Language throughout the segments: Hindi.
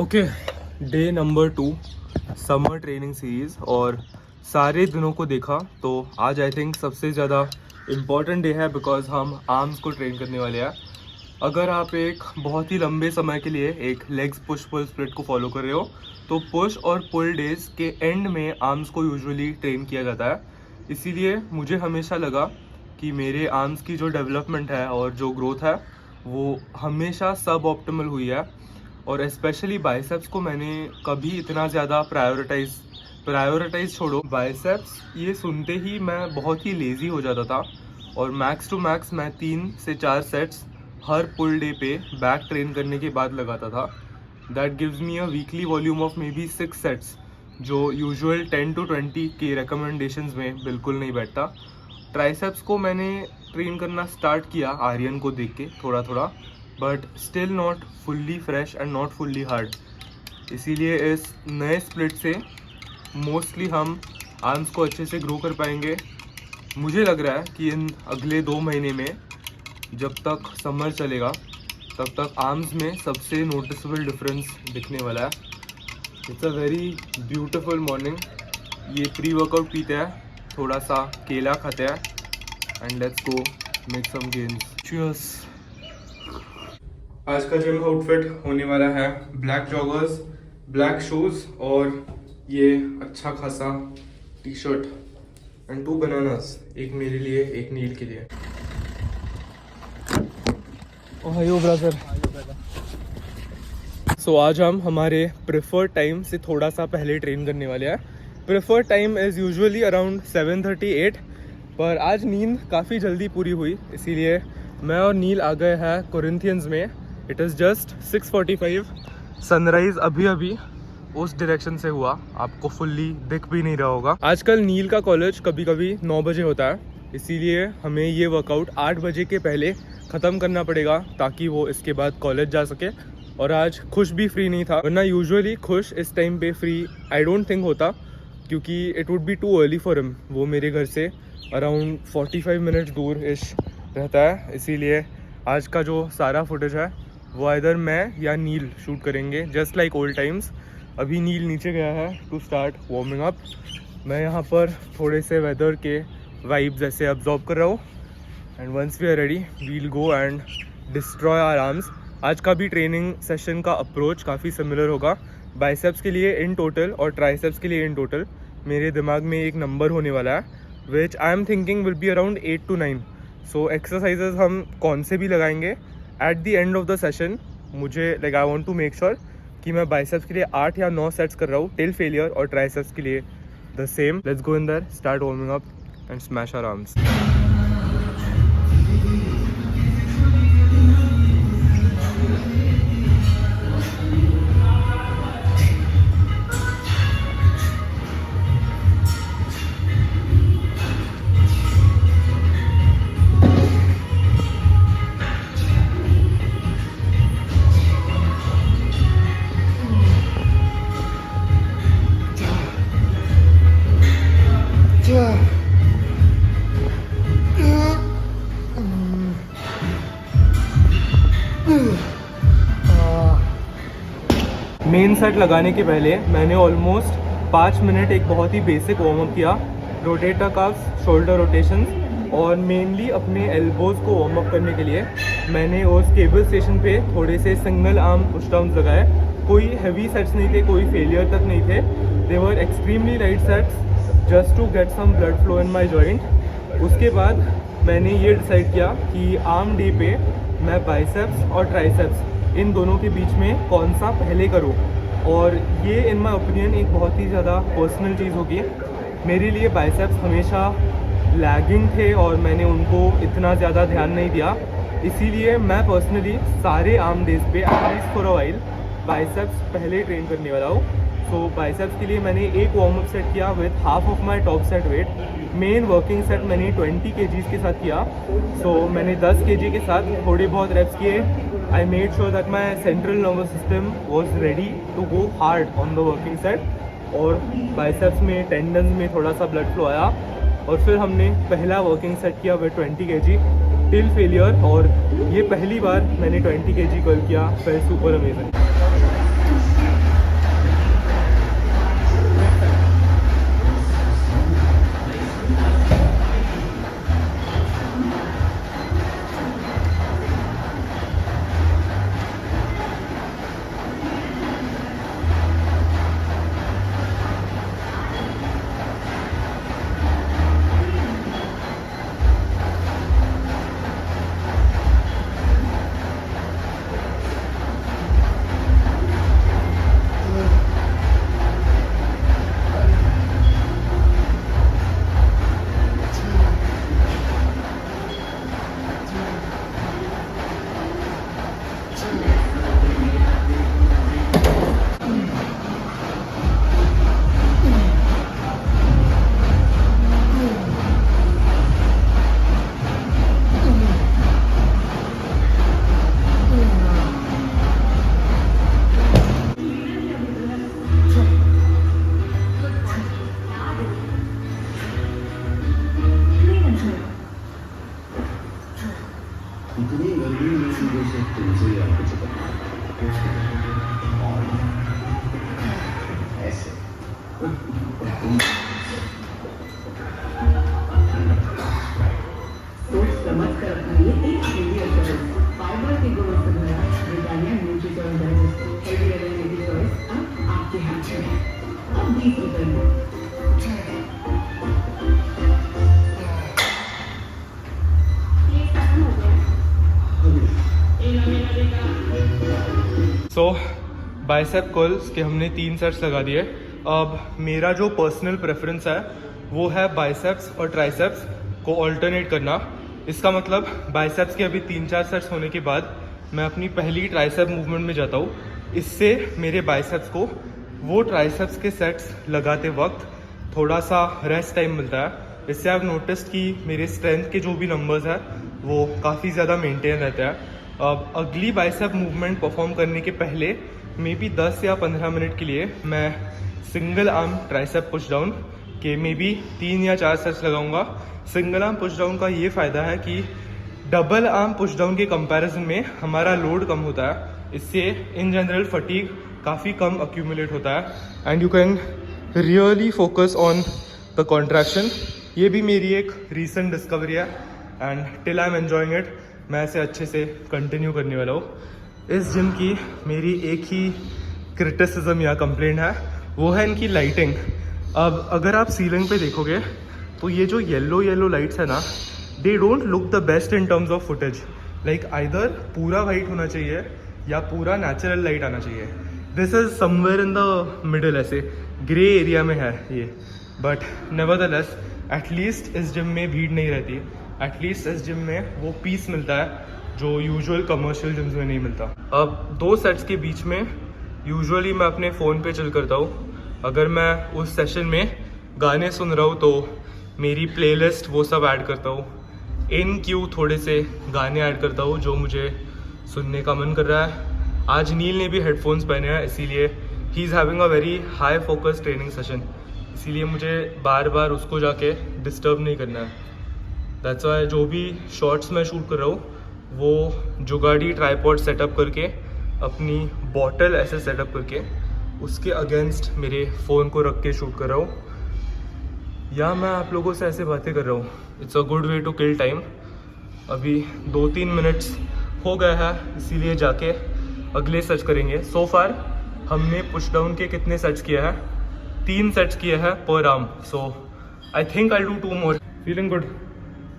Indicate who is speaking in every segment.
Speaker 1: Okay, day number 2 summer training series. और सारे दिनों को देखा तो आज आई थिंक सबसे ज़्यादा इम्पॉर्टेंट डे है बिकॉज हम आर्म्स को ट्रेन करने वाले हैं। अगर आप एक बहुत ही लंबे समय के लिए एक लेग्स पुश पुल स्प्लिट को फॉलो कर रहे हो तो पुश और पुल डेज के एंड में आर्म्स को यूजुअली ट्रेन किया जाता है। इसीलिए मुझे हमेशा लगा कि मेरे आर्म्स की जो डेवलपमेंट है और जो ग्रोथ है वो हमेशा सब ऑप्टिमल हुई है। और स्पेशली बाइसेप्स को मैंने कभी इतना ज़्यादा प्रायोरिटाइज छोड़ो, बाइसेप्स ये सुनते ही मैं बहुत ही लेज़ी हो जाता था और मैक्स टू मैक्स मैं 3 से 4 सेट्स हर पुल डे पे बैक ट्रेन करने के बाद लगाता था। That gives me a weekly volume of may be 6 sets, जो यूजुअल 10 to 20 के रिकमेंडेशंस में बिल्कुल नहीं बैठता। ट्राइसेप्स को मैंने ट्रेन करना स्टार्ट किया आर्यन को देख के थोड़ा थोड़ा, but still not fully fresh and not fully hard. इसीलिए इस नए स्प्लिट से मोस्टली हम आर्म्स को अच्छे से ग्रो कर पाएंगे। मुझे लग रहा है कि इन अगले 2 महीने में जब तक समर चलेगा तब तक आर्म्स में सबसे नोटिसेबल डिफरेंस दिखने वाला है। It's a very beautiful morning. ये प्री वर्कआउट पीते हैं, थोड़ा सा केला खाते हैं and let's go make some gains. Cheers. आज का जिम आउटफिट होने वाला है ब्लैक जॉगर्स, ब्लैक शूज और ये अच्छा खासा टी शर्ट एंड 2 बनानास, एक मेरे लिए एक नील के लिए। Ohio brother. सो आज हम हमारे प्रेफर्ड टाइम से थोड़ा सा पहले ट्रेन करने वाले हैं। Preferred time is usually around 7:38, पर आज नींद काफ़ी जल्दी पूरी हुई, इसीलिए मैं और नील आ गए हैं कोरिंथियंस में। It is just 6:45। सनराइज़ अभी अभी उस डायरेक्शन से हुआ, आपको फुल्ली दिख भी नहीं रहा होगा। आजकल नील का कॉलेज कभी कभी 9 बजे होता है, इसीलिए हमें ये वर्कआउट 8 बजे के पहले ख़त्म करना पड़ेगा ताकि वो इसके बाद कॉलेज जा सके। और आज खुश भी फ्री नहीं था, वरना यूजुअली खुश इस टाइम पे फ्री आई डोंट थिंक होता, क्योंकि it would be too early for him. वो मेरे घर से अराउंड 45 मिनट्स दूर इश रहता है, इसीलिए आज का जो सारा फुटेज है वो आइदर मैं या नील शूट करेंगे, जस्ट लाइक ओल्ड टाइम्स। अभी नील नीचे गया है टू स्टार्ट वार्मिंग अप। मैं यहाँ पर थोड़े से वेदर के वाइब्स ऐसे अब्जॉर्ब कर रहा हूँ and once we are ready we'll go and destroy our arms. आज का भी ट्रेनिंग सेशन का अप्रोच काफ़ी सिमिलर होगा। बाइसेप्स के लिए इन टोटल और ट्राइसेप्स के लिए इन टोटल मेरे दिमाग में एक नंबर होने वाला है which I am thinking will be around 8 to 9। So exercises हम कौन से भी लगाएंगे at the end of the session. मुझे like I want to make sure कि मैं बाइसेप्स के लिए 8 या 9 सेट्स कर रहा हूँ टिल फेलियर, और ट्राइसेप्स के लिए the same. Let's go in there, start warming up and smash our arms. Main set लगाने के पहले मैंने ऑलमोस्ट 5 मिनट एक बहुत ही बेसिक वार्म अप किया, रोटेटर कफ्स, शोल्डर रोटेशंस, और मेनली अपने एल्बोज़ को वार्म अप करने के लिए मैंने उस केबल स्टेशन पे थोड़े से सिंगल आर्म पुश डाउन्स लगाए। कोई हैवी सेट्स नहीं थे, कोई फेलियर तक नहीं थे, they were extremely light sets just to get some blood flow in my joint. उसके बाद मैंने ये डिसाइड किया कि आर्म डे पे मैं बाइसेप्स और ट्राइसेप्स इन दोनों के बीच में कौन सा पहले करूं, और ये इन माय ओपिनियन एक बहुत ही ज़्यादा पर्सनल चीज़ होगी। मेरे लिए बाइसेप्स हमेशा लैगिंग थे और मैंने उनको इतना ज़्यादा ध्यान नहीं दिया, इसीलिए मैं पर्सनली सारे आर्म डेज पे at least for a while biceps पहले ट्रेन करने वाला हूँ। सो बाइसेप्स के लिए मैंने एक वार्म अप सेट किया with half of my top set weight. Main working set मैंने 20 kgs के साथ किया। सो मैंने 10 kg के साथ थोड़े बहुत रेप्स किए। I made sure that my central nervous system was ready to go hard on the working set, और बाइसेप्स में टेंडन्स में थोड़ा सा ब्लड फ्लो आया, और फिर हमने पहला वर्किंग सेट किया विद 20 kg टिल फेलियर, और ये पहली बार मैंने 20 kg कर्ल किया, फेल्ट सुपर अमेजिंग।
Speaker 2: इतनी गर्मी में मुझे सिर्फ तुमसे ही आपको चिपकना और ऐसे
Speaker 3: सोच समझ कर अपनाइए एक हेल्दी चॉइस फाइबर के गुणों से भरा Britannia NutriChoice digest healthy energy choice अब आपके हाथ में है। अब 20 रुपए में
Speaker 1: सो बाइसेप कर्ल्स के हमने 3 सेट्स लगा दिए। अब मेरा जो पर्सनल प्रेफरेंस है वो है बाइसेप्स और ट्राइसेप्स को अल्टरनेट करना। इसका मतलब बाइसेप्स के अभी 3-4 सेट्स होने के बाद मैं अपनी पहली ट्राइसेप मूवमेंट में जाता हूँ। इससे मेरे बाइसेप्स को वो ट्राइसेप्स के सेट्स लगाते वक्त थोड़ा सा रेस्ट टाइम मिलता है। इससे आप नोटिस कि मेरे स्ट्रेंथ के जो भी नंबर्स हैं वो काफ़ी ज़्यादा मेंटेन रहते हैं। अब अगली बाइसेप मूवमेंट परफॉर्म करने के पहले मे बी 10 या 15 मिनट के लिए मैं single arm tricep push down के मे बी 3 या 4 सेट्स लगाऊंगा। सिंगल आर्म पुश डाउन का ये फ़ायदा है कि डबल आर्म पुश डाउन के कंपैरिजन में हमारा लोड कम होता है। इससे इन जनरल फटीग काफ़ी कम अक्यूमुलेट होता है and you can really focus on the contraction. ये भी मेरी एक रीसेंट डिस्कवरी है and till I am enjoying it मैं इसे अच्छे से कंटिन्यू करने वाला हूँ। इस जिम की मेरी एक ही क्रिटिसिज्म या कंप्लेंट है, वो है इनकी लाइटिंग। अब अगर आप सीलिंग पे देखोगे तो ये जो येलो लाइट्स है ना, they don't look the best in terms of footage. Like either पूरा वाइट होना चाहिए या पूरा नेचुरल लाइट आना चाहिए। This is somewhere in the middle, ऐसे ग्रे एरिया में है ये। बट नेवरदलेस एटलीस्ट इस जिम में भीड़ नहीं रहती। एटलीस्ट इस जिम में वो पीस मिलता है जो यूजुअल कमर्शियल जिम्स में नहीं मिलता। अब 2 सेट्स के बीच में यूजुअली मैं अपने फ़ोन पे चिल करता हूँ। अगर मैं उस सेशन में गाने सुन रहा हूँ तो मेरी प्लेलिस्ट वो सब ऐड करता हूँ। इन क्यू थोड़े से गाने ऐड करता हूँ जो मुझे सुनने का मन कर रहा है। आज नील ने भी हेडफोन्स पहने हैं, इसीलिए he is having a very high focus training session, इसीलिए मुझे बार बार उसको जाके डिस्टर्ब नहीं करना है। दैट्स वाई जो भी शॉट्स मैं शूट कर रहा हूँ वो जुगाड़ी ट्राईपॉड सेटअप करके अपनी बॉटल ऐसे सेटअप करके उसके अगेंस्ट मेरे फ़ोन को रख के शूट कर रहा हूँ, या मैं आप लोगों से ऐसे बातें कर रहा हूँ। It's a good way to kill time. अभी 2-3 मिनट्स हो गया है, इसीलिए जाके अगले सेट्स करेंगे। सो फार हमने पुश डाउन के कितने सेट्स किया है? 3 सेट्स किए हैं पर arm. So I think I do 2 more. Feeling good.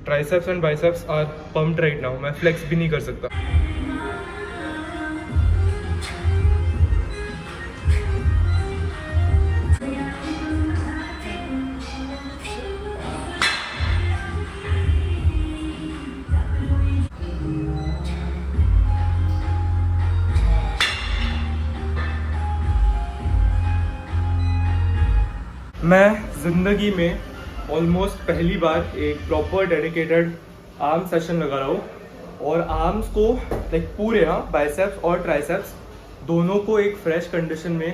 Speaker 1: Triceps and biceps are pumped right now. मैं फ्लेक्स भी नहीं कर सकता। मैं ज़िंदगी में ऑलमोस्ट पहली बार एक प्रॉपर डेडिकेटेड आर्म सेशन लगा रहा हूँ और आर्म्स को लाइक पूरे बाइसेप्स और ट्राइसेप्स दोनों को एक फ्रेश कंडीशन में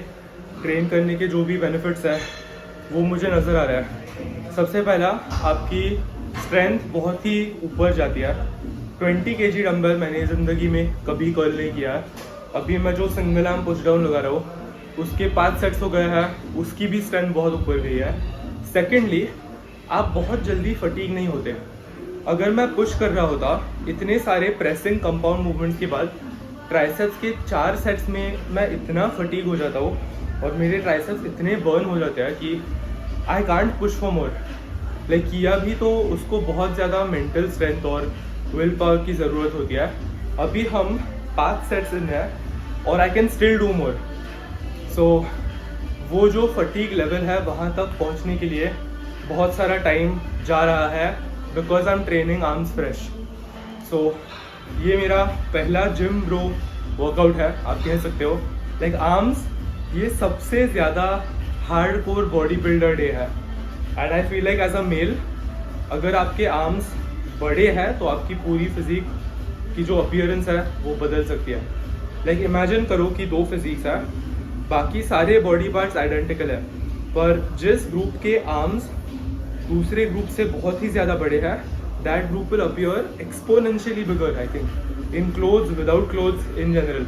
Speaker 1: ट्रेन करने के जो भी बेनिफिट्स है वो मुझे नज़र आ रहा है। सबसे पहला, आपकी स्ट्रेंथ बहुत ही ऊपर जाती है। 20 kg डंबल मैंने ज़िंदगी में कभी कर्ल नहीं किया है। अभी मैं जो सिंगल आर्म पुश डाउन लगा रहा हूँ उसके 5 सेट्स हो गए हैं, उसकी भी स्ट्रेंथ बहुत ऊपर गई है। सेकेंडली, आप बहुत जल्दी फटीग नहीं होते। अगर मैं पुश कर रहा होता इतने सारे प्रेसिंग कंपाउंड मूवमेंट्स के बाद, ट्राइसेप्स के 4 सेट्स में मैं इतना फटीग हो जाता हूँ और मेरे ट्राइसेप्स इतने बर्न हो जाते हैं कि I can't push for more. Like किया भी तो उसको बहुत ज़्यादा मेंटल स्ट्रेंथ और विल पावर की ज़रूरत होती है। अभी हम 5 सेट्स इन है और I can still do more. So वो जो फटीग लेवल है वहाँ तक पहुँचने के लिए बहुत सारा टाइम जा रहा है because I am training arms fresh. So ये मेरा पहला जिम ब्रो वर्कआउट है, आप कह सकते हो। लाइक आर्म्स ये सबसे ज़्यादा hardcore bodybuilder day है and I feel like as a male अगर आपके आर्म्स बड़े हैं तो आपकी पूरी फिजिक की जो अपीयरेंस है वो बदल सकती है। लाइक इमेजिन करो कि 2 फिजिक्स है, बाकी सारे बॉडी पार्ट्स आइडेंटिकल है, पर जिस ग्रुप के आर्म्स दूसरे ग्रुप से बहुत ही ज़्यादा बड़े हैं that group will appear exponentially bigger, I think, in clothes, without clothes, in general.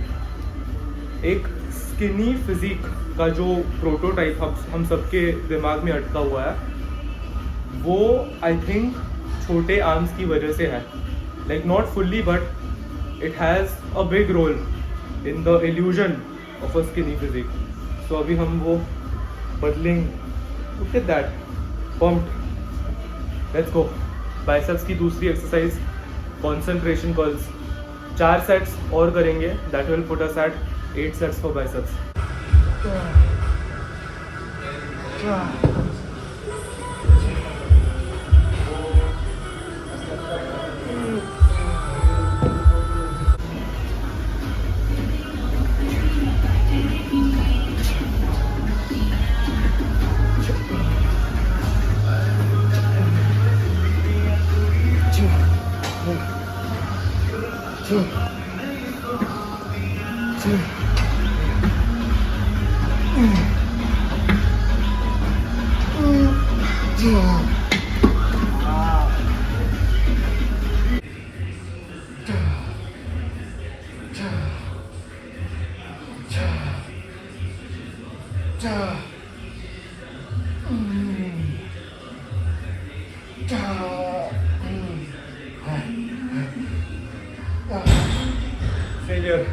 Speaker 1: एक स्किनी फिजिक का जो प्रोटोटाइप हम सबके दिमाग में अटका हुआ है, वो आई थिंक छोटे आर्म्स की वजह से है. Like not fully, but it has a big role in the illusion of a skinny physique. So अभी हम वो बदलेंगे. Look at that, pumped. Let's go. Biceps की दूसरी एक्सरसाइज, कॉन्सेंट्रेशन कर्ल्स. 4 सेट्स और करेंगे. That will put us at 8 sets for biceps. Failure.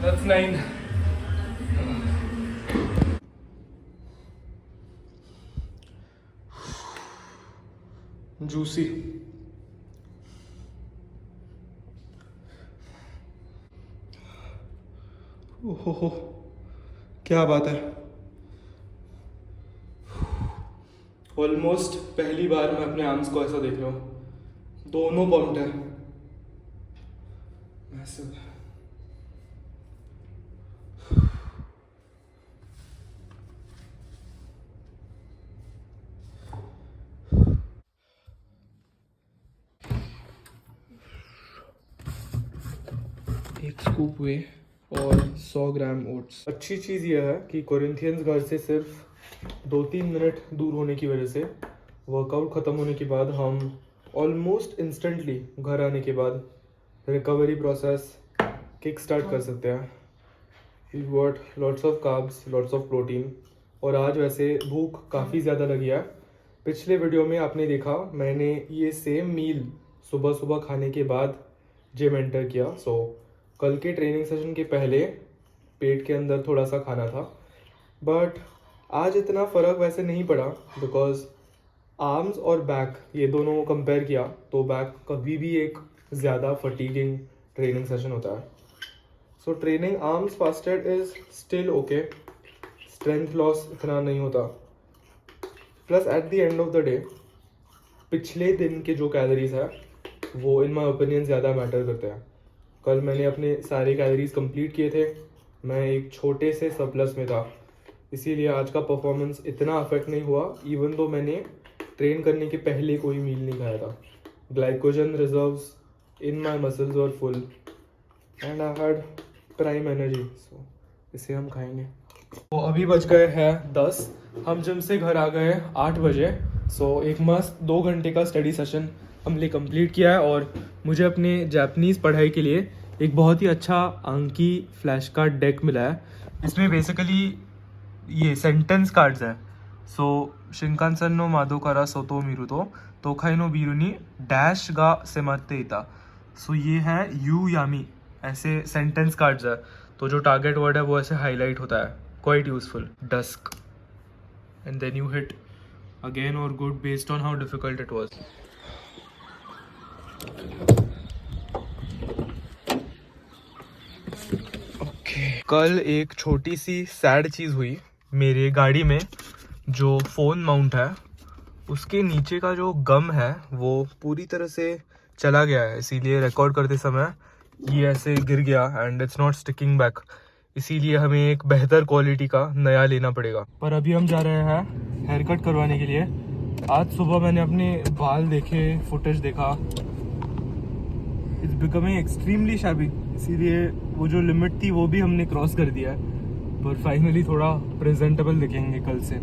Speaker 1: That's 9. Juicy. ओहो, क्या बात है. ऑलमोस्ट पहली बार मैं अपने आर्म्स को ऐसा देख रहा हूँ. दोनों पम्प्ड है. मैसिव. एक स्कूप वे और 100 ग्राम ओट्स. अच्छी चीज़ यह है कि कोरिंथियंस घर से सिर्फ 2-3 मिनट दूर होने की वजह से वर्कआउट ख़त्म होने के बाद हम ऑलमोस्ट इंस्टेंटली घर आने के बाद रिकवरी प्रोसेस किक स्टार्ट कर सकते हैं. You got lots of carbs, lots of protein. और आज वैसे भूख काफ़ी ज़्यादा लगी है. पिछले वीडियो में आपने देखा मैंने ये सेम मील सुबह सुबह खाने के बाद जिम एंटर किया. सो कल के ट्रेनिंग सेशन के पहले पेट के अंदर थोड़ा सा खाना था, बट आज इतना फ़र्क वैसे नहीं पड़ा बिकॉज आर्म्स और बैक ये दोनों कंपेयर किया तो बैक कभी भी एक ज़्यादा फटीगिंग ट्रेनिंग सेशन होता है. So training arms fasted is still okay. Strength loss इतना नहीं होता. Plus at the end of the day पिछले दिन के जो कैलोरीज है वो इन माई ओपिनियन ज़्यादा मैटर करते हैं. कल मैंने अपने सारे कैलोरीज कंप्लीट किए थे. मैं एक छोटे से सरप्लस में था, इसीलिए आज का परफॉर्मेंस इतना अफेक्ट नहीं हुआ इवन दो मैंने ट्रेन करने के पहले कोई मील नहीं खाया था. Glycogen reserves in my muscles were full and I had prime energy. So इसे हम खाएंगे. तो अभी बज गए हैं 10. हम जिम से घर आ गए 8 बजे. सो एक मस्त 2 घंटे का स्टडी सेशन हमने कंप्लीट किया है और मुझे अपने जापानीज़ पढ़ाई के लिए एक बहुत ही अच्छा अंकी फ्लैश कार्ड डेक मिला है. इसमें बेसिकली ये सेंटेंस कार्ड्स हैं. सो शिनकानसन नो मादोकारा सोतो मिरुतो तोखाई नो बीरुनी डैश गा सेमाते इता. सो ये है यू यामी, ऐसे सेंटेंस कार्ड्स है. तो जो टारगेट वर्ड है वो ऐसे हाईलाइट होता है. Quite useful. Dusk and then you hit again और good based on how difficult it was. कल एक छोटी सी सैड चीज़ हुई. मेरे गाड़ी में जो फ़ोन माउंट है उसके नीचे का जो गम है वो पूरी तरह से चला गया है. इसीलिए रिकॉर्ड करते समय ये ऐसे गिर गया and it's not sticking back. इसीलिए हमें एक बेहतर क्वालिटी का नया लेना पड़ेगा. पर अभी हम जा रहे हैं हेयर कट करवाने के लिए। आज सुबह मैंने अपने बाल देखे, फुटेज देखा, इट्स बिकमिंग एक्सट्रीमली शैबी, इसीलिए वो जो लिमिट थी वो भी हमने क्रॉस कर दिया है, पर फाइनली थोड़ा प्रेजेंटेबल दिखेंगे कल से।